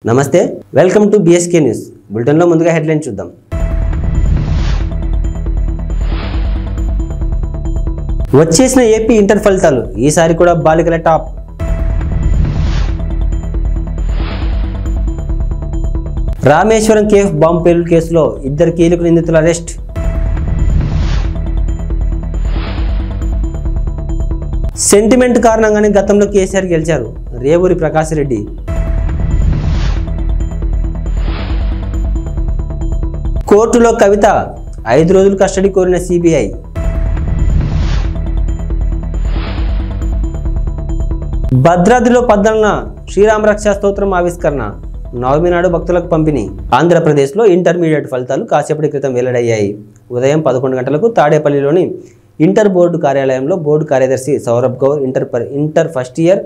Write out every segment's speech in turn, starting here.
నమస్తే welcome to BSK news bulletin లో ముందుగా హెడ్లైన్ చూద్దాం. వచ్చేసిన ఏపీ ఇంటర్ ఫలితాలు ఈసారి కూడా బాలికల టాప్. రామేశ్వరం కేఫ్ బాంబు పేలుడు కేసులో ఇద్దరు కీలక నిందితుల అరెస్ట్. సెంటిమెంట్ కారణంగానే గతంలో కేసీఆర్ గెలిచారు రేవూరి ప్రకాష్ రెడ్డి. కోర్టులో కవిత 5 రోజులు కస్టడీ కోరిన సిబిఐ. భద్రాద్రిలో 14న శ్రీరామరక్ష స్తోత్రం ఆవిష్కరణ, నవమి నాడు భక్తులకు పంపిణీ. ఆంధ్రప్రదేశ్లో ఇంటర్మీడియట్ ఫలితాలు కాసేపటి క్రితం వెల్లడయ్యాయి. ఉదయం 11 గంటలకు తాడేపల్లిలోని ఇంటర్ బోర్డు కార్యాలయంలో బోర్డు కార్యదర్శి Saurabh Gaur inter first year,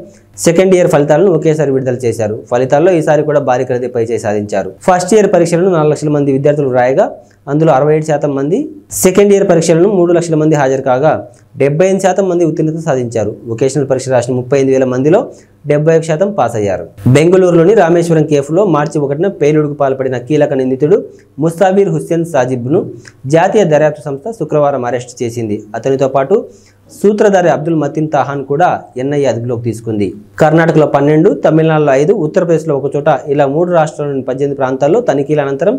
second year ఫలితాలను ఒకేసారి విడుదల చేశారు. ఫలితాల్లో ఈసారి కూడా బాలికలదే పైచేయి సాధించారు. ఫస్ట్ ఇయర్ పరీక్షలను 4 లక్షల మంది విద్యార్థులు రాయగా అందులో 67% మంది, సెకండ్ ఇయర్ పరీక్షలను 3 లక్షల మంది హాజరు కాగా 75% మంది ఉత్తీర్ణత సాధించారు. వొకేషనల్ పరీక్ష రాసిన 35,000 మందిలో 71% పాస్ అయ్యారు. బెంగళూరులోని రామేశ్వరం కేఫ్లో మార్చి 1న పేలుడుకు పాల్పడిన కీలక నిందితుడు ముస్తాబీర్ హుస్సేన్ సాజిబ్ను జాతీయ దర్యాప్తు సంస్థ శుక్రవారం అరెస్టు చేసింది. అతనితో పాటు సూత్రధారి అబ్దుల్ మతీన్ తాహాన్ కూడా ఎన్ఐఏ అదుపులోకి తీసుకుంది. కర్ణాటకలో 12, తమిళనాడులో 5, ఉత్తరప్రదేశ్లో ఒక చోట ఇలా 3 రాష్ట్రాల్లోని 18 ప్రాంతాల్లో తనిఖీల అనంతరం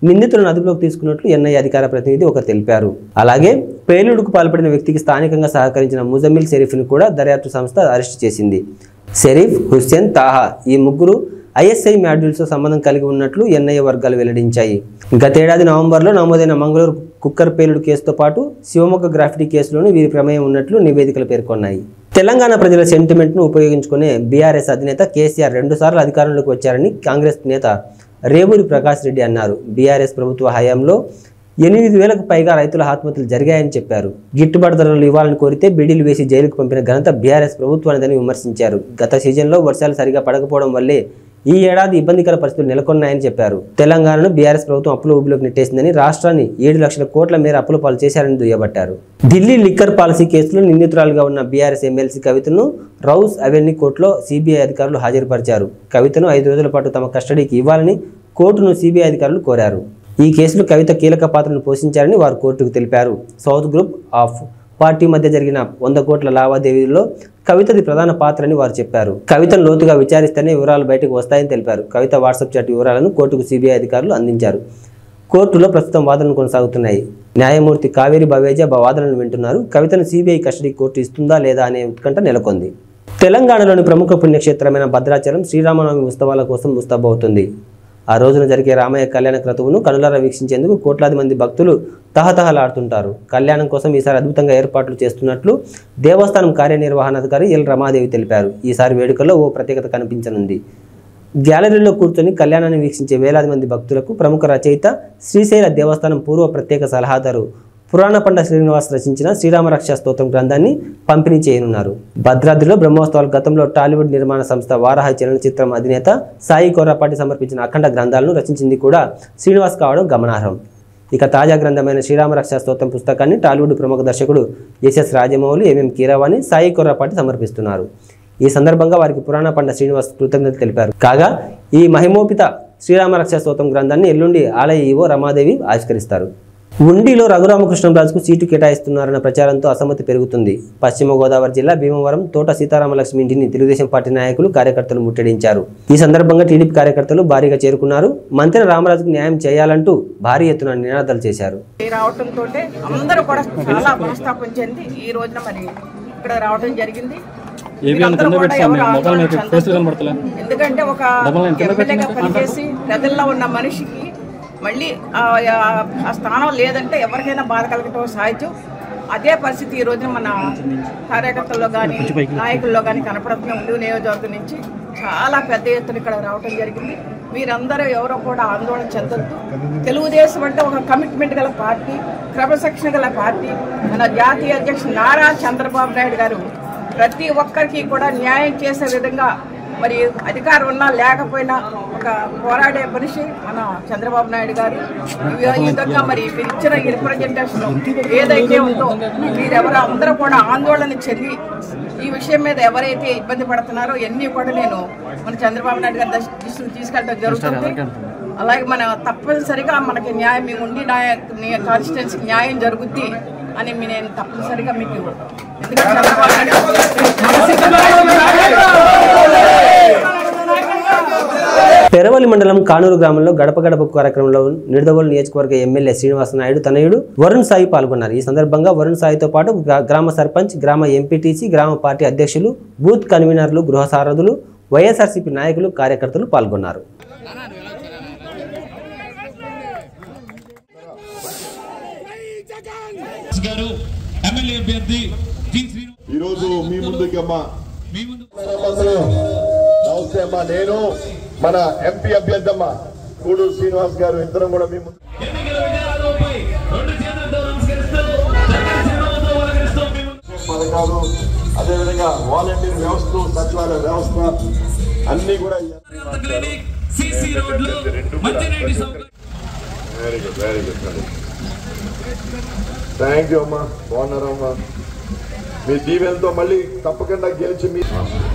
నిందితులను అదుపులోకి తీసుకున్నట్లు ఎన్ఐఏ అధికార ప్రతినిధి ఒకరు తెలిపారు. అలాగే పేలుడుకు పాల్పడిన వ్యక్తికి స్థానికంగా సహకరించిన ముజమ్మిల్ షరీఫ్ను కూడా దర్యాప్తు సంస్థ అరెస్టు చేసింది. షరీఫ్, హుస్సేన్, తాహా ఈ ముగ్గురు ఐఎస్ఐ మాడ్యూల్స్తో సంబంధం కలిగి ఉన్నట్లు ఎన్ఐఏ వర్గాలు వెల్లడించాయి. గతేడాది నవంబర్లో నమోదైన మంగళూరు కుక్కర్ పేలుడు కేసుతో పాటు శివమొగ్గ గ్రాఫిటీ కేసులోనూ వీరి ప్రమేయం ఉన్నట్లు నివేదికలు పేర్కొన్నాయి. తెలంగాణ ప్రజల సెంటిమెంట్ను ఉపయోగించుకునే బీఆర్ఎస్ అధినేత కేసీఆర్ 2 సార్లు అధికారంలోకి వచ్చారని కాంగ్రెస్ నేత రేవూరి ప్రకాష్ రెడ్డి అన్నారు. బీఆర్ఎస్ ప్రభుత్వ హయాంలో 8,000కు పైగా రైతుల ఆత్మహత్యలు జరిగాయని చెప్పారు. గిట్టుబాటు ధరలు ఇవ్వాలని కోరితే బీడీలు వేసి జైలుకు పంపిన ఘనత బీఆర్ఎస్ ప్రభుత్వానిదని విమర్శించారు. గత సీజన్లో వర్షాలు సరిగా పడకపోవడం వల్లే ఈ ఏడాది ఇబ్బందికర పరిస్థితులు నెలకొన్నాయని చెప్పారు. తెలంగాణను బీఆర్ఎస్ ప్రభుత్వం అప్పుల ఊబిలోకి నెట్టేసిందని, రాష్ట్రాన్ని 7 లక్షల కోట్ల మేర అప్పుల పాలు చేశారని దుయ్యబట్టారు. ఢిల్లీ లిక్కర్ పాలసీ కేసులో నిందితురాలుగా ఉన్న బీఆర్ఎస్ ఎమ్మెల్సీ కవితను రౌస్ అవెన్యూ కోర్టులో సిబిఐ అధికారులు హాజరుపరిచారు. కవితను 5 రోజుల పాటు తమ కస్టడీకి ఇవ్వాలని కోర్టును సిబిఐ అధికారులు కోరారు. ఈ కేసులో కవిత కీలక పాత్రను పోషించారని వారు కోర్టుకు తెలిపారు. సౌత్ గ్రూప్ ఆఫ్ పార్టీ మధ్య జరిగిన 100 కోట్ల లావాదేవీల్లో కవితది ప్రధాన పాత్రని వారు చెప్పారు. కవితను లోతుగా విచారిస్తేనే వివరాలు బయటకు వస్తాయని తెలిపారు. కవిత వాట్సాప్ చాట్ వివరాలను కోర్టుకు సిబిఐ అధికారులు అందించారు. కోర్టులో ప్రస్తుతం వాదనలు కొనసాగుతున్నాయి. న్యాయమూర్తి కావేరి బవేజా వాదనలు వింటున్నారు. కవితను సిబిఐ కస్టడీ కోర్టు ఇస్తుందా లేదా అనే ఉత్కంఠ నెలకొంది. తెలంగాణలోని ప్రముఖ పుణ్యక్షేత్రమైన భద్రాచలం శ్రీరామనవమి ఉత్సవాల కోసం ముస్తాబవుతుంది. ఆ రోజున జరిగే రామయ్య కళ్యాణ క్రతువును కనులారా వీక్షించేందుకు కోట్లాది మంది భక్తులు తహతహలాడుతుంటారు. కళ్యాణం కోసం ఈసారి అద్భుతంగా ఏర్పాట్లు చేస్తున్నట్లు దేవస్థానం కార్యనిర్వహణాధికారి ఎల్ రమాదేవి తెలిపారు. ఈసారి వేడుకల్లో ఓ ప్రత్యేకత కనిపించనుంది. గ్యాలరీలో కూర్చొని కళ్యాణాన్ని వీక్షించే వేలాది మంది భక్తులకు ప్రముఖ రచయిత, శ్రీశైల దేవస్థానం పూర్వ ప్రత్యేక సలహాదారు పురాణ పండ శ్రీనివాస్ రచించిన శ్రీరామరక్ష స్తోత్రం గ్రంథాన్ని పంపిణీ చేయనున్నారు. భద్రాద్రిలో బ్రహ్మోత్సవాలు గతంలో టాలీవుడ్ నిర్మాణ సంస్థ వారాహి చలనచిత్రం అధినేత సాయి కొర్రపాటి సమర్పించిన అఖండ గ్రంథాలను రచించింది కూడా శ్రీనివాస్ కావడం గమనార్హం. ఇక తాజా గ్రంథమైన శ్రీరామరక్ష స్తోత్రం పుస్తకాన్ని టాలీవుడ్ ప్రముఖ దర్శకుడు ఎస్ఎస్ రాజమౌళి, ఎంఎం కీరవాణి, సాయి కొర్రపాటి సమర్పిస్తున్నారు. ఈ సందర్భంగా వారికి పురాణ పండ శ్రీనివాస్ కృతజ్ఞతలు తెలిపారు. కాగా ఈ మహిమోపిత శ్రీరామరక్ష స్తోత్రం గ్రంథాన్ని ఎల్లుండి ఆలయ ఈవో రమాదేవి ఆవిష్కరిస్తారు. ఉండిలో రఘురామకృష్ణంరాజుకు సీటు కేటాయిస్తున్నారన్న ప్రచారంతో అసమ్మతి పెరుగుతుంది. పశ్చిమ గోదావరి జిల్లా భీమవరం తోట సీతారామలక్ష్మి ఇంటిని తెలుగుదేశం పార్టీ నాయకులు, కార్యకర్తలు ముట్టడించారు. ఈ సందర్భంగా టీడీపీ కార్యకర్తలు భారీగా చేరుకున్నారు. మంత్రి రామరాజుకు న్యాయం చేయాలంటూ భారీ ఎత్తున నినాదాలు చేశారు. అందరూ కూడా చాలా మనస్తాపం చెంది ఈ రోజున మరి ఇక్కడ రావడం జరిగింది. ఎందుకంటే ఒక ఎమ్మెల్యేగా పనిచేసి ప్రజల్లో ఉన్న మనిషికి మళ్ళీ ఆ స్థానం లేదంటే ఎవరికైనా బాధ కలగటం సహజం. అదే పరిస్థితి ఈ రోజున మన కార్యకర్తల్లో కానీ నాయకుల్లో కానీ కనపడుతున్న ఉండి నియోజకవర్గం నుంచి చాలా పెద్ద ఎత్తున ఇక్కడ రావడం జరిగింది. మీరందరూ ఎవరో కూడా ఆందోళన చెందొద్దు. తెలుగుదేశం అంటే ఒక కమిట్మెంట్ గల పార్టీ, క్రమశిక్షణ గల పార్టీ. మన జాతీయ అధ్యక్షుడు నారా చంద్రబాబు నాయుడు గారు ప్రతి ఒక్కరికి కూడా న్యాయం చేసే విధంగా మరి అధికారం ఉన్నా లేకపోయినా ఒక పోరాడే మనిషి మన చంద్రబాబు నాయుడు గారు. ఈ విధంగా మరి మీరు ఇచ్చిన రిప్రజెంటేషన్ ఏదైతే ఉందో మీరెవరో అందరూ కూడా ఆందోళన చెంది ఈ విషయం మీద ఎవరైతే ఇబ్బంది పడుతున్నారో అన్నీ కూడా నేను మన చంద్రబాబు నాయుడు గారి దృష్టికి తీసుకెళ్ళడం జరుగుతుంది. అలాగే మన తప్పనిసరిగా మనకి న్యాయం మేము ఉండి కాన్స్టిట్యున్సీకి న్యాయం జరుగుద్ది అని నేను తప్పనిసరిగా మీకు ఎందుకంటే చంద్రబాబు పెరవలి మండలం కానూరు గ్రామంలో గడప గడప కార్యక్రమంలో నిడదవోలు నియోజకవర్గ ఎమ్మెల్యే శ్రీనివాస నాయుడు తనయుడు వరుణ్ సాయి పాల్గొన్నారు. ఈ సందర్భంగా వరుణ్ సాయితో పాటు గ్రామ సర్పంచ్, గ్రామ ఎంపీటీసీ, గ్రామ పార్టీ అధ్యక్షులు, బూత్ కన్వీనర్లు, గృహ సారథులు, వైఎస్ఆర్సీపీ నాయకులు, కార్యకర్తలు పాల్గొన్నారు. ఈరోజు మీ ముందుకి నమస్తే అమ్మా, నేను మన ఎంపీ అభ్యర్థి అమ్మ కూడూరు శ్రీనివాస్ గారు ఇద్దరం కూడా మీ ముందు పథకాలు, అదేవిధంగా వాలంటీర్ వ్యవస్థ, సచివాలయ వ్యవస్థ అన్ని కూడా వెరీ గుడ్ థ్యాంక్ యూ అమ్మా. బాగున్నారా అమ్మా? మీ దీవెనతో మళ్ళీ తప్పకుండా గెలిచి మీ బాగున్నారు.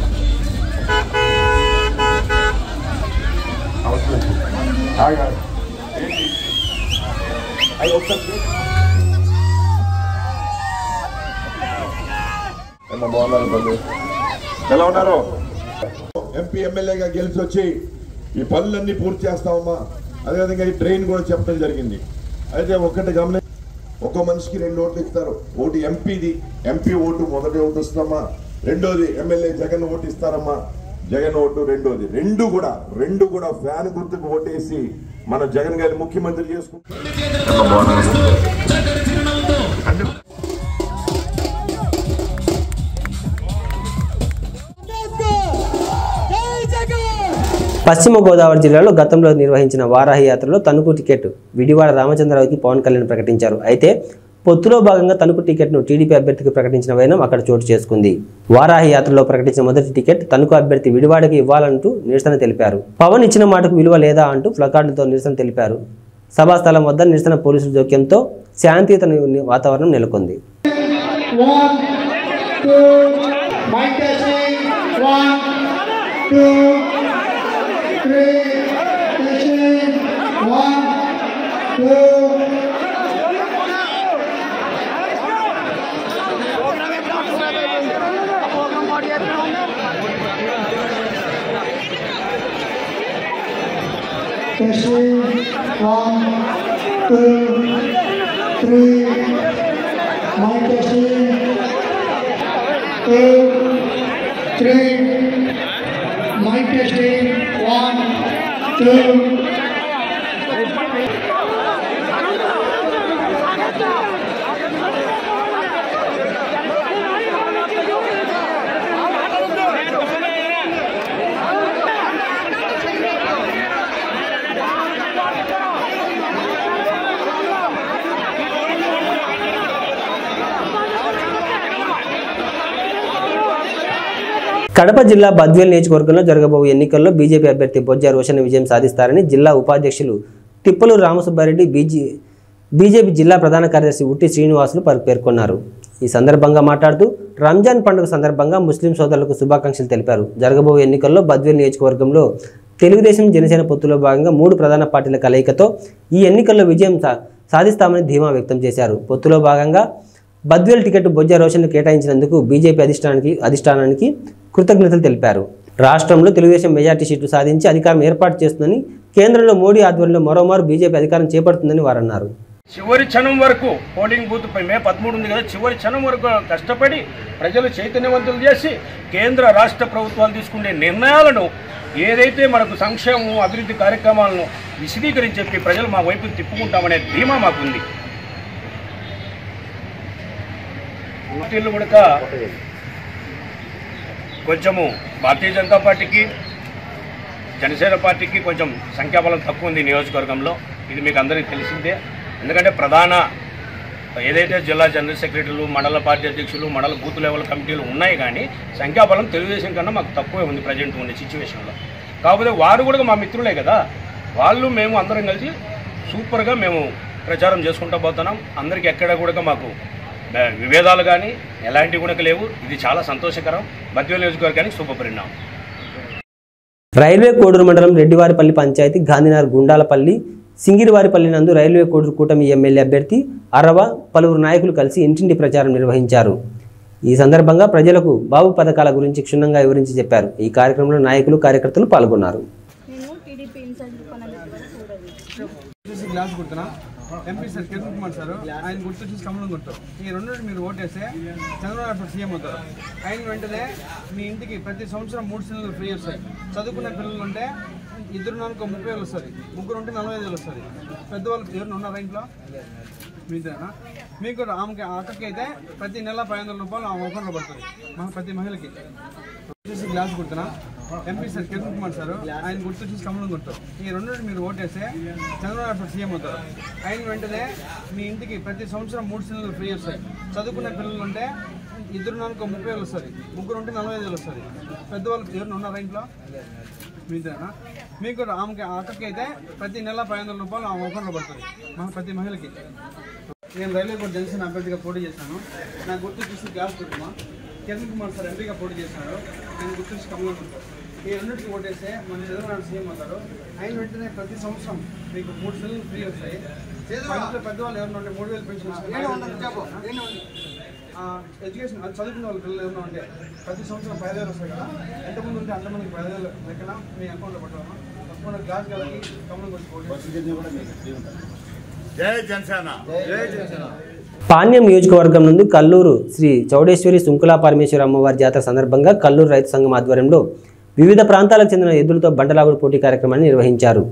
ఎలా ఉన్నారు? ఎంపీ ఎమ్మెల్యేగా గెలిచి వచ్చి ఈ పనులన్నీ పూర్తి చేస్తామమ్మా. అదేవిధంగా ఈ ట్రైన్ కూడా చెప్పడం జరిగింది. అయితే ఒక్కటి గమని ఒక మనిషికి 2 ఓట్లు ఇస్తారు. ఒకటి ఎంపీది, ఎంపీ ఓటు మొదటి ఓటు ఇస్తామా. రెండోది ఎమ్మెల్యే జగన్ ఓటు ఇస్తారమ్మా, జగన్ ఓటు రెండోది. రెండు కూడా ఫ్యాన్ గుర్తుకు ఓటేసి మన జగన్ గారి ముఖ్యమంత్రి చేసుకుంటాం. పశ్చిమ గోదావరి జిల్లాలో గతంలో నిర్వహించిన వారాహి యాత్రలో తణుకు టికెట్ విడివాడ రామచంద్రరావుకి పవన్ కళ్యాణ్ ప్రకటించారు. అయితే పొత్తులో భాగంగా తణుకు టికెట్ను టీడీపీ అభ్యర్థికి ప్రకటించిన వైనం అక్కడ చోటు చేసుకుంది. వారాహి యాత్రలో ప్రకటించిన మొదటి టికెట్ తణుకు అభ్యర్థి విడివాడకి ఇవ్వాలంటూ నిరసన తెలిపారు. పవన్ ఇచ్చిన మాటకు విలువ లేదా అంటూ ప్లకార్డులతో నిరసన తెలిపారు. సభాస్థలం వద్ద నిరసన పోలీసుల జోక్యంతో శాంతియుత వాతావరణం నెలకొంది. కడప జిల్లా బద్వేల్ నియోజకవర్గంలో జరగబోయే ఎన్నికల్లో బీజేపీ అభ్యర్థి బొజ్జ రోషన్ విజయం సాధిస్తారని జిల్లా ఉపాధ్యక్షులు తిప్పలు రామసుబ్బారెడ్డి, బీజేపీ జిల్లా ప్రధాన కార్యదర్శి ఉట్టి శ్రీనివాసులు పేర్కొన్నారు. ఈ సందర్భంగా మాట్లాడుతూ రంజాన్ పండుగ సందర్భంగా ముస్లిం సోదరులకు శుభాకాంక్షలు తెలిపారు. జరగబోయే ఎన్నికల్లో బద్వేల్ నియోజకవర్గంలో తెలుగుదేశం, జనసేన పొత్తులో భాగంగా 3 ప్రధాన పార్టీల కలయికతో ఈ ఎన్నికల్లో విజయం సాధిస్తామని ధీమా వ్యక్తం చేశారు. పొత్తులో భాగంగా బద్వేల్ టికెట్ బొజ్జ రోషన్ను కేటాయించినందుకు బీజేపీ అధిష్టానానికి కృతజ్ఞతలు తెలిపారు. రాష్ట్రంలో తెలుగుదేశం మెజార్టీ సీట్లు సాధించి అధికారం ఏర్పాటు చేస్తుందని, కేంద్రంలో మోడీ ఆధ్వర్యంలో మరోమారు బీజేపీ అధికారం చేపడుతుందని వారు అన్నారు. చివరి క్షణం వరకు పోలింగ్ బూత్ మే 13 ఉంది కదా, చివరి క్షణం వరకు కష్టపడి ప్రజలు చైతన్యవంతులు చేసి కేంద్ర రాష్ట్ర ప్రభుత్వాలు తీసుకునే నిర్ణయాలను ఏదైతే మనకు సంక్షేమం, అభివృద్ధి కార్యక్రమాలను విశదీకరించి ప్రజలు మా వైపు తిప్పుకుంటామనే ధీమా మాకుంది. పార్టీలు కూడా కొంచెము భారతీయ జనతా పార్టీకి, జనసేన పార్టీకి కొంచెం సంఖ్యాబలం తక్కువ ఉంది నియోజకవర్గంలో. ఇది మీకు అందరికీ తెలిసిందే. ఎందుకంటే ప్రధాన ఏదైతే జిల్లా జనరల్ సెక్రటరీలు, మండల పార్టీ అధ్యక్షులు, మండల బూత్ లెవెల్ కమిటీలు ఉన్నాయి, కానీ సంఖ్యాబలం తెలుగుదేశం కన్నా మాకు తక్కువే ఉంది ప్రజెంట్ ఉండే సిచ్యువేషన్లో. కాకపోతే వారు కూడా మా మిత్రులే కదా, వాళ్ళు మేము అందరం కలిసి సూపర్గా మేము ప్రచారం చేసుకుంటూ పోతున్నాం. అందరికీ ఎక్కడ కూడా మాకు విభేదాలు కానీ ఎలాంటివి కూడా లేవు. ఇది చాలా సంతోషకరం. బద్వేలు నియోజకవర్గానికి శుభ పరిణామం. రైల్వే కోడూరు మండలం రెడ్డివారిపల్లి పంచాయతీ గాంధీనగర్ గుండాలపల్లి సింగిరివారిపల్లి నందు రైల్వే కోడూరు కూటమి ఎమ్మెల్యే అభ్యర్థి అరవ పలువురు నాయకులు కలిసి ఇంటింటి ప్రచారం నిర్వహించారు. ఈ సందర్భంగా ప్రజలకు బాబు పథకాల గురించి క్షుణ్ణంగా వివరించి చెప్పారు. ఈ కార్యక్రమంలో నాయకులు, కార్యకర్తలు పాల్గొన్నారు. MP sir Kiran Kumar sir, ఆయన గుర్తు వచ్చేసి కమలం గుర్తు. ఈ రెండు మీరు ఓటేస్తే చంద్రబాబు నాయుడు సీఎం అవుతారు. ఆయన వెంటనే మీ ఇంటికి ప్రతి సంవత్సరం 3 సిలిండర్లు ఫ్రీ వస్తాయి. చదువుకున్న పిల్లలు ఉంటే 2 నాలుగు 30,000 వస్తుంది, 3 ఉంటే 45,000 వస్తుంది. పెద్దవాళ్ళు ఎవరు ఉన్నారా ఇంట్లో? మీదేనా? మీకు ఆమెకి అక్కకి అయితే ప్రతి నెల 500 రూపాయలు ఆమె అకౌంట్లో పడుతుంది, ప్రతి మహిళకి. వచ్చేసి గ్లాస్ గుర్తున్నా MP sir Kiran Kumar sir, ఆయన గుర్తు వచ్చేసి కమలం గుర్తు. ఈ రెండు మీరు ఓటేస్తే చంద్రబాబు నాయుడు సీఎం అవుతారు. ఆయన వెంటనే మీ ఇంటికి ప్రతి సంవత్సరం 3 సిలిండర్లు ఫ్రీ వస్తాయి. చదువుకున్న పిల్లలు ఉంటే 2 నాలుగు 30,000 వస్తుంది, 3 ఉంటే 45,000 వస్తుంది. పెద్దవాళ్ళు ఎవరు ఉన్నారా ఇంట్లో? మీదేనా? మీకు ఆమెకి అక్కకి అయితే ప్రతి నెల 500 రూపాయలు ఆమె అకౌంట్లో పడుతుంది, ప్రతి మహిళకి. నేను రైల్వే కోర్టు జనసేన అభ్యర్థిగా పోటీ చేశాను. నా గుర్తు చూసి గ్లాస్ గుర్తుమా. కిరణ్ కుమార్ సార్ ఎంపీగా పోటీ చేశారు. నేను గుర్తు చూసి కమలం గుర్తు. ఈ రెండింటికి ఓటేస్తే మన చంద్రబాబు సీఎం అవుతారు. ఆయన వెంటనే ప్రతి సంవత్సరం మీకు 3 సిలిండర్లు ఫ్రీ వస్తాయి. పెద్దవాళ్ళు ఎవరైనా ఉంటే 3,000 పెన్షన్ ఎడ్యుకేషన్ చదువుకున్న వాళ్ళ పిల్లలు ఏమన్నా ఉంటే ప్రతి సంవత్సరం 5,000 వస్తాయి కదా. ఎంతమంది ఉంటే అంతమందికి 5,000 లెక్కన మీ అకౌంట్లో పట్టాము. తప్పకుండా గ్లాస్ కలిగి కమలం గుర్తు. జై జనసేన. జై జనసేన. పాణ్యం నియోజకవర్గం నుండి కల్లూరు శ్రీ చౌడేశ్వరి సుంకులా పరమేశ్వరి అమ్మవారి జాతర సందర్భంగా కల్లూరు రైతు సంఘం ఆధ్వర్యంలో వివిధ ప్రాంతాలకు చెందిన ఎద్దులతో బండలాగుడు పోటీ కార్యక్రమాన్ని నిర్వహించారు.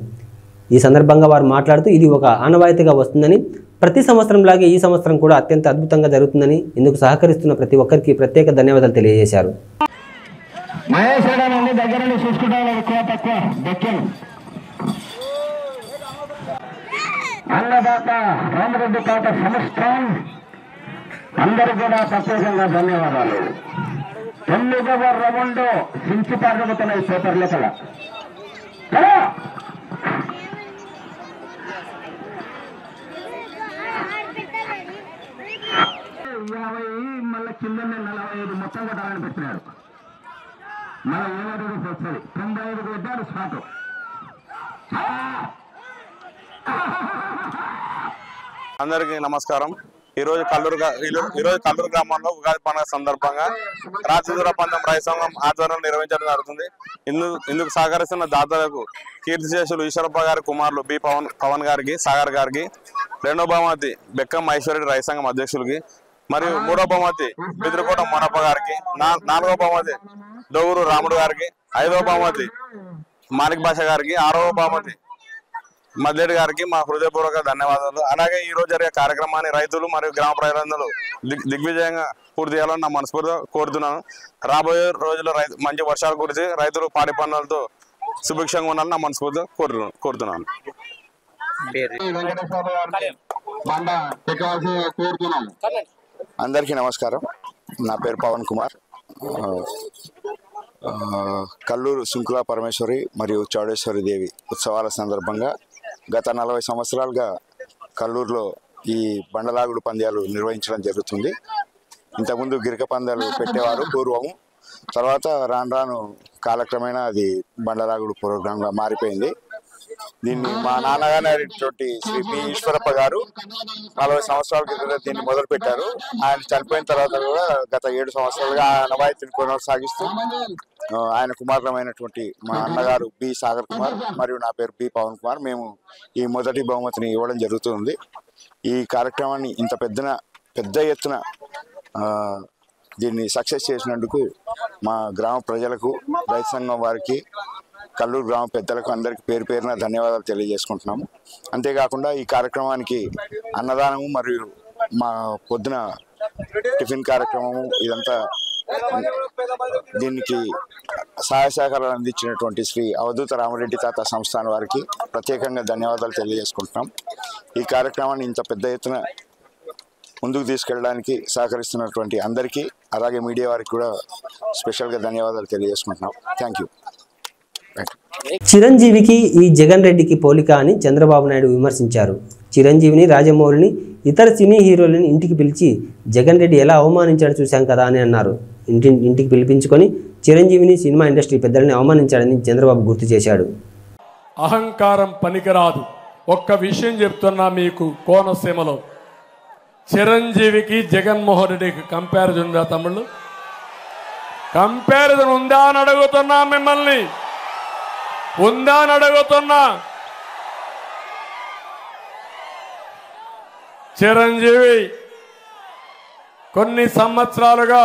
ఈ సందర్భంగా వారు మాట్లాడుతూ ఇది ఒక ఆనవాయితీగా వస్తుందని, ప్రతి సంవత్సరంలాగే ఈ సంవత్సరం కూడా అత్యంత అద్భుతంగా జరుగుతుందని, ఇందుకు సహకరిస్తున్న ప్రతి ఒక్కరికి ప్రత్యేక ధన్యవాదాలు తెలియజేశారు. అన్నదాత రామరెడ్డి పాట సమస్తం అందరికీ కూడా ప్రత్యేకంగా ధన్యవాదాలు. 9వ రౌండ్ సించి పాల్గొతున్నాయి పేపర్ లెక్కల. మళ్ళీ కింద 45 మొత్తం కొట్టాలని పెట్టినాడు. మళ్ళీ 7 వస్తుంది, 95 కొట్టాడు స్పాట్. అందరికీ నమస్కారం. ఈరోజు కల్లూరు గ్రామంలో ఉగాది పండుగ సందర్భంగా రాత్రి దూర పందెం రైతు సంఘం ఆధ్వర్యంలో నిర్వహించడం జరుగుతుంది. ఇందుకు సహకరిస్తున్న దాతలకు కీర్తిశేషులు ఈశ్వరప్ప గారి కుమారులు బి పవన్ గారికి, సాగర్ గారికి, 2వ బహుమతి బెక్కం మహేశ్వరరెడ్డి రైతు సంఘం అధ్యక్షులకి, మరియు 3వ బహుమతి బిద్రకోట మోనప్ప గారికి, 4వ బహుమతి డోగురు రాముడు గారికి, 5వ బహుమతి మాణిక్ భాష గారికి, 6వ బహుమతి మద్లేడి గారికి మా హృదయపూర్వక ధన్యవాదాలు. అలాగే ఈ రోజు జరిగే కార్యక్రమాన్ని రైతులు మరియు గ్రామ ప్రజలందరూ దిగ్విజయంగా పూర్తి చేయాలని నా మనస్ఫూర్తిగా కోరుతున్నాను. రాబోయే రోజుల్లో మంచి వర్షాలు కురిసి రైతులు పాడి పనులతో సుభిక్షంగా ఉండాలని నా మనస్ఫూర్తిగా కోరుతున్నాను. అందరికీ నమస్కారం. నా పేరు పవన్ కుమార్. కల్లూరు సుంకులా పరమేశ్వరి మరియు చౌడేశ్వరి దేవి ఉత్సవాల సందర్భంగా గత 40 సంవత్సరాలుగా కల్లూరులో ఈ బండలాగుడు పంద్యాలు నిర్వహించడం జరుగుతుంది. ఇంతకుముందు గిరిక పందాలు పెట్టేవారు పూర్వము. తర్వాత రాను కాలక్రమేణా అది బండలాగుడు ప్రోగ్రాంగా మారిపోయింది. దీన్ని మా నాన్నగారైనటువంటి శ్రీ పి ఈశ్వరప్ప గారు 40 సంవత్సరాల క్రితం దీన్ని మొదలు పెట్టారు. ఆయన చనిపోయిన తర్వాత కూడా గత 7 సంవత్సరాలుగా ఆ ఆనవాయితీని కొనసాగిస్తూ ఆయన కుమారులమైనటువంటి మా అన్నగారు బి సాగర్ కుమార్ మరియు నా పేరు బి పవన్ కుమార్, మేము ఈ మొదటి బహుమతిని ఇవ్వడం జరుగుతుంది. ఈ కార్యక్రమాన్ని ఇంత పెద్ద ఎత్తున దీన్ని సక్సెస్ చేసినందుకు మా గ్రామ ప్రజలకు, రైతు సంఘం వారికి, కల్లూరు గ్రామ పెద్దలకు అందరికీ పేరు పేరున ధన్యవాదాలు తెలియజేసుకుంటున్నాము. అంతేకాకుండా ఈ కార్యక్రమానికి అన్నదానము మరియు మా పొద్దున టిఫిన్ కార్యక్రమము ఇదంతా దీనికి సహాయ సహకారాలు అందించినటువంటి శ్రీ అవధూత రామరెడ్డి తాత సంస్థానం వారికి ప్రత్యేకంగా ధన్యవాదాలు తెలియజేసుకుంటున్నాం. ఈ కార్యక్రమాన్ని ఇంత పెద్ద ఎత్తున ముందుకు తీసుకెళ్ళడానికి సహకరిస్తున్నటువంటి అందరికీ, అలాగే మీడియా వారికి కూడా స్పెషల్గా ధన్యవాదాలు తెలియజేసుకుంటున్నాం. Thank you. చిరంజీవికి ఈ జగన్ రెడ్డికి పోలిక అని చంద్రబాబు నాయుడు విమర్శించారు. చిరంజీవిని, రాజమౌళిని, ఇతర సినీ హీరోలను ఇంటికి పిలిచి జగన్ రెడ్డి ఎలా అవమానించాడు చూశాం కదా అని అన్నారు. ఇంటికి పిలిపించుకొని చిరంజీవిని, సినిమా ఇండస్ట్రీ పెద్దలని అవమానించాడని చంద్రబాబు గుర్తు చేశాడు. అహంకారం పనికిరాదు. ఒక్క విషయం చెప్తున్నా మీకు, కోనసీమలో చిరంజీవికి జగన్మోహన్ రెడ్డికి కంపారిజన్ ఉందా తమ్ముళ్ళు? కంపారిజన్ ఉందా అని అడుగుతున్నా, మిమ్మల్ని ఉందా అని అడుగుతున్నా. చిరంజీవి కొన్ని సంవత్సరాలుగా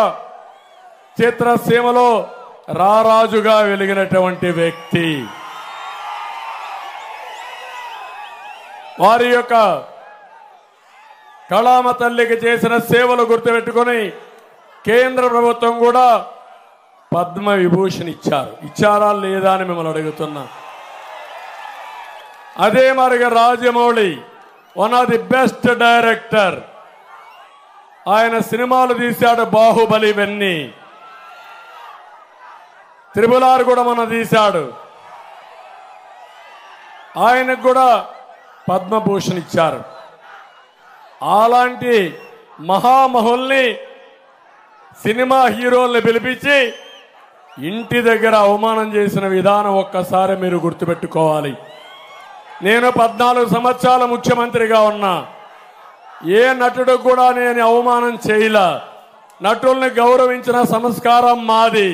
చిత్రసీమలో రారాజుగా వెలిగినటువంటి వ్యక్తి. వారి యొక్క కళామ తల్లికి చేసిన సేవలు గుర్తుపెట్టుకొని కేంద్ర ప్రభుత్వం కూడా పద్మ విభూషణ్ ఇచ్చారా లేదా అని మిమ్మల్ని అడుగుతున్నా. అదే మరిగా Rajamouli one of the best director. ఆయన సినిమాలు తీశాడు, బాహుబలి, ఇవన్నీ. త్రిపుల్ కూడా మన తీశాడు. ఆయనకు కూడా పద్మభూషణ్ ఇచ్చారు. అలాంటి మహామహుల్ని, సినిమా హీరోల్ని పిలిపించి ఇంటి దగ్గర అవమానం చేసిన విధానం ఒక్కసారి మీరు గుర్తుపెట్టుకోవాలి. నేను 14 సంవత్సరాల ముఖ్యమంత్రిగా ఉన్నా. ఏ నటుడు కూడా నేను అవమానం చేయలా. నటుల్ని గౌరవించిన సంస్కారం మాది.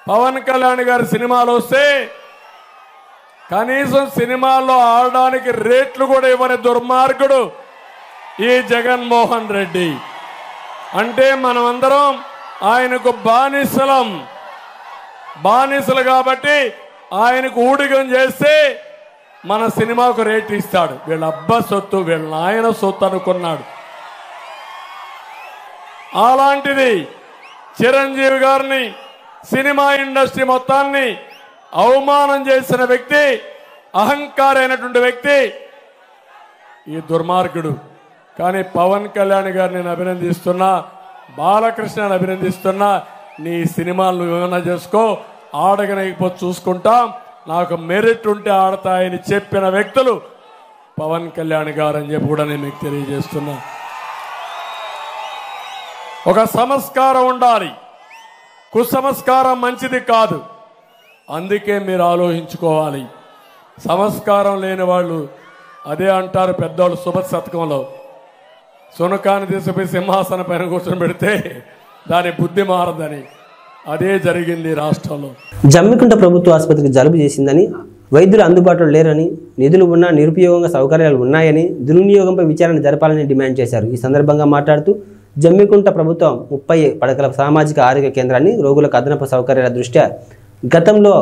పవన్ కళ్యాణ్ గారి సినిమాలు వస్తే కనీసం సినిమాల్లో ఆడడానికి రేట్లు కూడా ఇవ్వని దుర్మార్గుడు ఈ జగన్మోహన్ రెడ్డి. అంటే మనమందరం ఆయనకు బానిసలు కాబట్టి ఆయనకు ఊడిగం చేస్తే మన సినిమాకు రేట్ ఇస్తాడు. వీళ్ళ అబ్బా సొత్తు, వీళ్ళ నాయన సొత్తు అనుకున్నాడు. అలాంటిది చిరంజీవి గారిని, సినిమా ఇండస్ట్రీ మొత్తాన్ని అవమానం చేసిన వ్యక్తి, అహంకారైనటువంటి వ్యక్తి ఈ దుర్మార్గుడు. కానీ పవన్ కళ్యాణ్ గారిని నేను అభినందిస్తున్నా, బాలకృష్ణని అభినందిస్తున్నా. నీ సినిమాలను ఏమైనా చేసుకో, ఆడగనకపోతే చూసుకుంటాం, నాకు మెరిట్ ఉంటే ఆడతాయని చెప్పిన వ్యక్తులు పవన్ కళ్యాణ్ గారు అని చెప్పి కూడా నేను మీకు తెలియజేస్తున్నా. ఒక సంస్కారం ఉండాలి, కుసంస్కారం మంచిది కాదు. అందుకే మీరు ఆలోచించుకోవాలి. సంస్కారం లేని వాళ్ళు అదే అంటారు పెద్దవాళ్ళు శుభ శతకంలో, సునకాన్ని తీసుకుపోయి సింహాసనం పైన కూర్చొని పెడితే దాని బుద్ధి మారదని. అదే జరిగింది రాష్ట్రంలో. జమ్మికుంట ప్రభుత్వ ఆసుపత్రికి జలుబు చేసిందని, వైద్యులు అందుబాటులో లేరని, నిధులు ఉన్నా నిరుపయోగంగా సౌకర్యాలు ఉన్నాయని, దుర్వినియోగంపై విచారణ జరపాలని డిమాండ్ చేశారు. ఈ సందర్భంగా మాట్లాడుతూ జమ్మికుంట ప్రభుత్వం 30 పడకల సామాజిక ఆరోగ్య కేంద్రాన్ని రోగులకు అదనపు సౌకర్యాల దృష్ట్యా గతంలో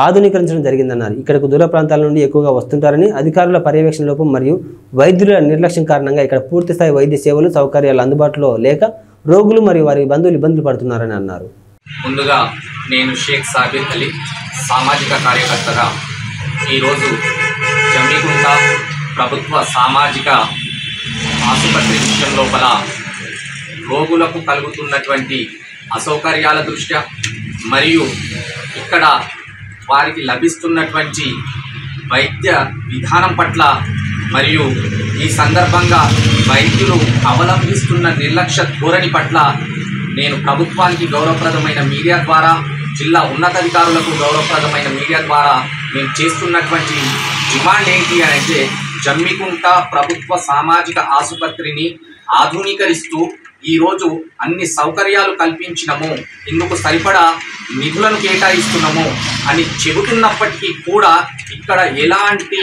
ఆధునీకరించడం జరిగిందన్నారు. ఇక్కడకు దూర ప్రాంతాల నుండి ఎక్కువగా వస్తుంటారని, అధికారుల పర్యవేక్షణ లోపం మరియు వైద్యుల నిర్లక్ష్యం కారణంగా ఇక్కడ పూర్తిస్థాయి వైద్య సేవలు, సౌకర్యాలు అందుబాటులో లేక రోగులు మరియు వారి బంధువులు ఇబ్బందులు పడుతున్నారని అన్నారు. ముందుగా నేను షేక్ సాబిర్ అలీ, సామాజిక కార్యకర్తగా ఈరోజు జమ్మికుంట ప్రభుత్వ సామాజిక ఆసుపత్రి విషయం లోపల రోగులకు కలుగుతున్నటువంటి అసౌకర్యాల దృష్ట్యా మరియు ఇక్కడ వారికి లభిస్తున్నటువంటి వైద్య విధానం పట్ల మరియు ఈ సందర్భంగా వైద్యులు అవలంబిస్తున్న నిర్లక్ష్య ధోరణి పట్ల నేను ప్రభుత్వానికి గౌరవప్రదమైన మీడియా ద్వారా, జిల్లా ఉన్నతాధికారులకు గౌరవప్రదమైన మీడియా ద్వారా మేము చేస్తున్నటువంటి డిమాండ్ ఏంటి అని అంటే, జమ్మికుంట ప్రభుత్వ సామాజిక ఆసుపత్రిని ఆధునీకరిస్తూ ఈరోజు అన్ని సౌకర్యాలు కల్పించినము, ఇందుకు సరిపడా నిధులను కేటాయిస్తున్నాము అని చెబుతున్నప్పటికీ కూడా ఇక్కడ ఎలాంటి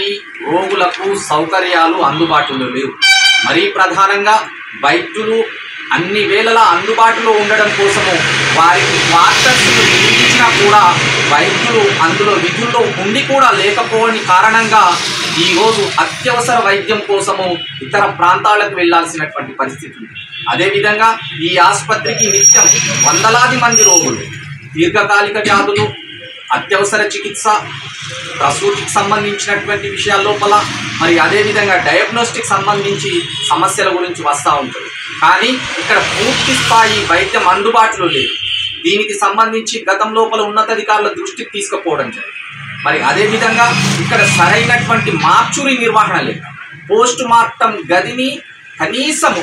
రోగులకు సౌకర్యాలు అందుబాటులో లేవు. మరీ ప్రధానంగా వైద్యులు అన్ని వేళలా అందుబాటులో ఉండడం కోసము వారికి క్వార్టర్స్ను నిర్మించినా కూడా వైద్యులు అందులో విధుల్లో ఉండి కూడా లేకపోని కారణంగా ఈరోజు అత్యవసర వైద్యం కోసము ఇతర ప్రాంతాలకు వెళ్లాల్సినటువంటి పరిస్థితి ఉంది. అదేవిధంగా ఈ ఆసుపత్రికి నిత్యం వందలాది మంది రోగులు, దీర్ఘకాలిక వ్యాధులు, అత్యవసర చికిత్స, ప్రసూతికి సంబంధించినటువంటి విషయాల లోపల, మరి అదేవిధంగా డయాగ్నోస్టిక్ సంబంధించి సమస్యల గురించి వస్తూ ఉంటుంది. కానీ ఇక్కడ పూర్తి స్థాయి వైద్యం అందుబాటులో లేదు. దీనికి సంబంధించి గతం లోపల ఉన్నతాధికారుల దృష్టికి తీసుకుపోవడం జరిగింది. మరి అదేవిధంగా ఇక్కడ సరైనటువంటి మార్చురీ నిర్వహణ లేదు. పోస్ట్ మార్టం గదిని కనీసము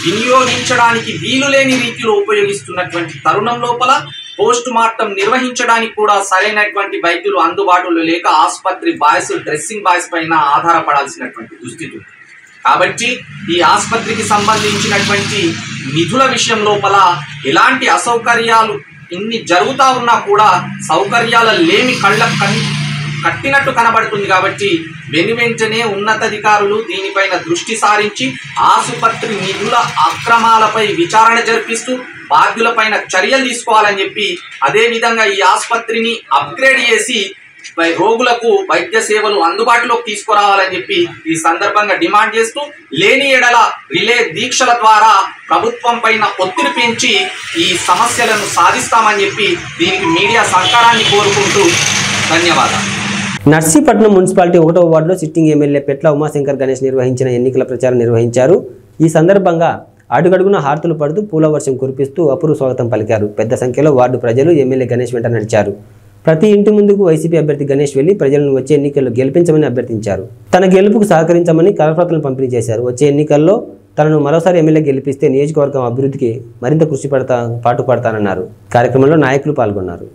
వినియోగించడానికి వీలు లేని రీతిలో ఉపయోగిస్తున్నటువంటి తరుణం లోపల పోస్ట్ మార్టం నిర్వహించడానికి కూడా సరైనటువంటి వైద్యులు అందుబాటులో లేక ఆసుపత్రి బాయ్స్, డ్రెస్సింగ్ బాయ్స్ పైన ఆధారపడాల్సినటువంటి దుస్థితి ఉంది. కాబట్టి ఈ ఆసుపత్రికి సంబంధించినటువంటి నిధుల విషయం లోపల ఎలాంటి అసౌకర్యాలు ఇన్ని జరుగుతూ ఉన్నా కూడా సౌకర్యాల లేమి కట్టినట్టు కనబడుతుంది. కాబట్టి వెనువెంటనే ఉన్నతాధికారులు దీనిపైన దృష్టి సారించి ఆసుపత్రి నిధుల అక్రమాలపై విచారణ జరిపిస్తూ బాధ్యులపైన చర్యలు తీసుకోవాలని చెప్పి, అదేవిధంగా ఈ ఆసుపత్రిని అప్గ్రేడ్ చేసి రోగులకు వైద్య సేవలు అందుబాటులోకి తీసుకురావాలని చెప్పి ఈ సందర్భంగా డిమాండ్ చేస్తూ, లేని ఎడల రిలే దీక్షల ద్వారా ప్రభుత్వం పైన ఒత్తిడి పెంచి ఈ సమస్యలను సాధిస్తామని చెప్పి దీనికి మీడియా సహకారాన్ని కోరుకుంటూ ధన్యవాదాలు. నర్సీపట్నం మున్సిపాలిటీ 1వ వార్డులో సిట్టింగ్ ఎమ్మెల్యే పెట్ల ఉమాశంకర్ గణేష్ నిర్వహించిన ఎన్నికల ప్రచారం నిర్వహించారు. ఈ సందర్భంగా అడుగడుగున హారతులు పడుతూ పూల వర్షం కురిపిస్తూ అపూర్వ స్వాగతం పలికారు. పెద్ద సంఖ్యలో వార్డు ప్రజలు ఎమ్మెల్యే గణేష్ వెంట నడిచారు. ప్రతి ఇంటి ముందుకు వైసీపీ అభ్యర్థి గణేష్ వెళ్లి ప్రజలను వచ్చే ఎన్నికల్లో గెలిపించమని అభ్యర్థించారు. తన గెలుపుకు సహకరించమని కరపత్రాలను పంపిణీ చేశారు. వచ్చే ఎన్నికల్లో తనను మరోసారి ఎమ్మెల్యే గెలిపిస్తే నియోజకవర్గం అభివృద్ధికి మరింత కృషి పాటుపడతానన్నారు. కార్యక్రమంలో నాయకులు పాల్గొన్నారు.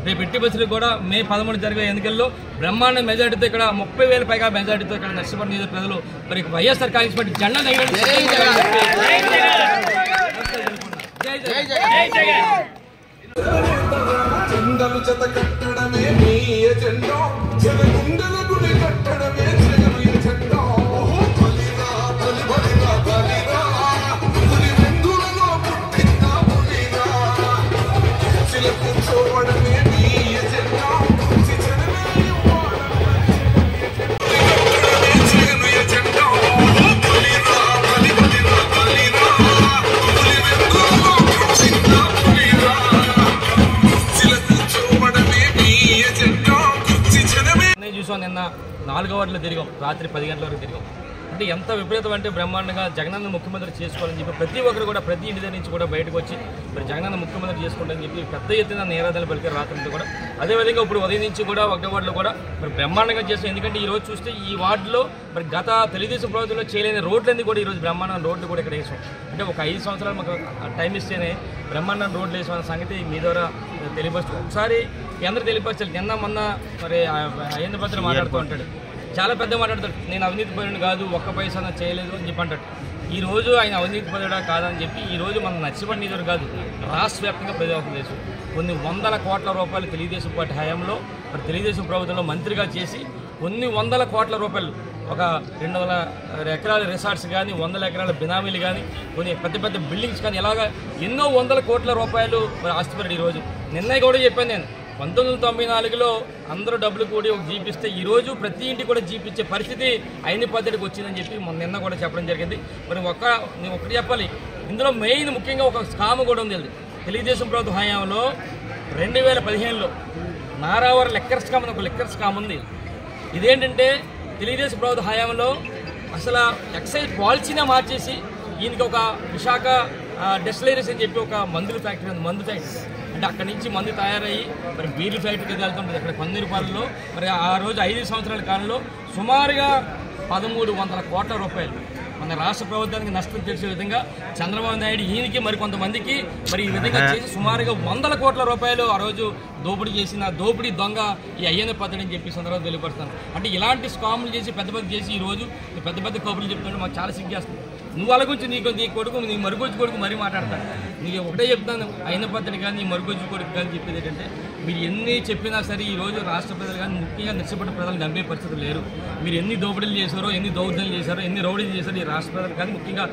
రేపు ఎట్టి బస్సులు కూడా మే 13 జరిగే ఎన్నికల్లో బ్రహ్మాండ మెజార్టీతో ఇక్కడ 30,000 పైగా మెజార్టీతో ఇక్కడ నర్సీపట్నం నియోజక ప్రజలు మరి వైఎస్ఆర్ కాంగ్రెస్ పార్టీ జెండా చూసాం. నిన్న 4వ వార్డులో తిరిగాం, రాత్రి 10 గంటల వరకు తిరిగాం. అంటే ఎంత విపరీతం అంటే బ్రహ్మాండంగా జగనన్న ముఖ్యమంత్రి చేసుకోవాలని చెప్పి ప్రతి ఒక్కరు కూడా ప్రతి ఇంటి దగ్గర నుంచి కూడా బయటకు వచ్చి మరి జగనన్న ముఖ్యమంత్రి చేసుకుంటారని చెప్పి పెద్ద ఎత్తున నిరాధనలు పలికారు రాత్రి కూడా. అదేవిధంగా ఇప్పుడు ఉదయం నుంచి కూడా 1వ వార్డులో కూడా మరి బ్రహ్మాండంగా చేస్తాం. ఎందుకంటే ఈ రోజు చూస్తే ఈ వార్డులో మరి గత తెలుగుదేశం ప్రభుత్వంలో చేయలేని రోడ్లన్నీ కూడా ఈరోజు బ్రహ్మాండం రోడ్లు కూడా ఇక్కడ వేసాం. అంటే ఒక 5 సంవత్సరాలు మాకు టైం ఇస్తేనే బ్రహ్మాండం రోడ్లు వేసామన్న సంగతి మీ ద్వారా తెలియపరుస్తూ ఒకసారి కేంద్ర తెలియపరచాలి. నిన్న మొన్న మరి అయ్యన్న భద్ర మాట్లాడుతూ ఉంటాడు, చాలా పెద్ద మాట్లాడతాడు, నేను అవినీతి పరుని కాదు, ఒక్క పైసా చేయలేదు అని చెప్పి అంటాడు. ఈరోజు ఆయన అవినీతి పరుడా కాదని చెప్పి ఈరోజు మన నర్సీపట్నం నియోజకవర్గం కాదు రాష్ట్ర వ్యాప్తంగా ప్రజాపం చేసి కొన్ని వందల కోట్ల రూపాయలు తెలుగుదేశం పార్టీ హయాంలో మరి తెలుగుదేశం ప్రభుత్వంలో మంత్రిగా చేసి కొన్ని వందల కోట్ల రూపాయలు ఒక 200 ఎకరాల రిసార్ట్స్ కానీ 100 ఎకరాల బినామీలు కానీ కొన్ని పెద్ద పెద్ద బిల్డింగ్స్ కానీ ఇలాగా ఎన్నో వందల కోట్ల రూపాయలు మరి ఆస్తిపరుడు. ఈరోజు నిన్న కూడా చెప్పాను నేను 1994లో అందరూ డబ్బులు కూడి ఒక జీప్ ఇస్తే ఈరోజు ప్రతి ఇంటికి కూడా జీప్ ఇచ్చే పరిస్థితి అయిన పద్ధతికి వచ్చిందని చెప్పి నిన్న కూడా చెప్పడం జరిగింది. మరి నేను ఒకటి చెప్పాలి, ఇందులో మెయిన్ ముఖ్యంగా ఒక స్కామ్ కూడా ఉంది. తెలుగుదేశం ప్రభుత్వ హయాంలో 2015లో నారావర లెక్కర్ స్కామ్ అని ఒక లెక్కర్ స్కామ్ ఉంది. ఇదేంటంటే తెలుగుదేశం ప్రభుత్వ హయాంలో అసలు ఎక్సైజ్ పాలసీనే మార్చేసి ఈయనకి ఒక విశాఖ డెస్టిలరీస్ అని చెప్పి ఒక మందు ఫ్యాక్టరీ అంటే అక్కడి నుంచి మందు తయారయ్యి మరి బీర్లు ఫ్యాక్టరీకి వెళ్తుంటుంది అక్కడ పందిరిపాలెంలో. మరి ఆ రోజు 5 సంవత్సరాల కాలంలో సుమారుగా 1,300 కోట్ల రూపాయలు మన రాష్ట్ర ప్రభుత్వానికి నష్టం చేసే విధంగా చంద్రబాబు నాయుడు ఈయనకి మరి కొంతమందికి మరి ఈ విధంగా చేసి సుమారుగా 100 కోట్ల రూపాయలు ఆ రోజు దోపిడీ చేసిన దోపిడీ దొంగ ఈ అయ్యన్న పద్ధతి అని చెప్పి సందర్భంగా తెలియపరుస్తాను. అంటే ఇలాంటి స్కాములు చేసి పెద్ద చేసి ఈరోజు పెద్ద కబుర్లు చెప్తుంటే మాకు చాలా సిగ్గేస్తుంది. నువ్వు వాళ్ళ గురించి నీ కొడుకు నీ మరుగుజ్జు కొడుకు మరీ మాట్లాడతాను. నీకు ఒకటే చెప్తాను, అయిన పద్ధతి కానీ నీ మరుగుజ్జు కొడుకు కానీ చెప్పేది ఏంటంటే మీరు ఎన్ని చెప్పినా సరే ఈరోజు రాష్ట్ర ప్రజలు కానీ ముఖ్యంగా నష్టపడ్డ ప్రజలు నమ్మే పరిస్థితులు లేరు. మీరు ఎన్ని దోపిడీలు చేశారో, ఎన్ని దౌర్జన్యాలు చేశారో, ఎన్ని రౌడీలు చేశారో ఈ రాష్ట్ర ప్రజలు కానీ ముఖ్యంగా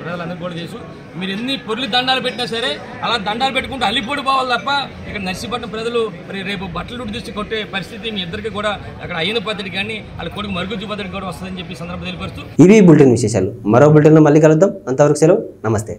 ప్రజలందరూ కూడా చేసు. మీరు ఎన్ని పొర్లి దండాలు పెట్టినా సరే అలా దండాలు పెట్టుకుంటూ అల్లిపడిపోవాలి తప్ప ఇక్కడ నర్సీపట్నం ప్రజలు రేపు బట్టలు తీసి కొట్టే పరిస్థితి మీ ఇద్దరికి కూడా అక్కడ అయిన పద్ధతి కానీ వాళ్ళ కొడుకు మరుగుజ్జు పద్ధతి కూడా వస్తుందని చెప్పి సందర్భం తెలియపరుస్తూ ఇవి బులెటిన్ విశేషాలు. మరో బులెటిన్లో మళ్ళీ కలుద్దాం. అంతవరకు సెలవు. నమస్తే.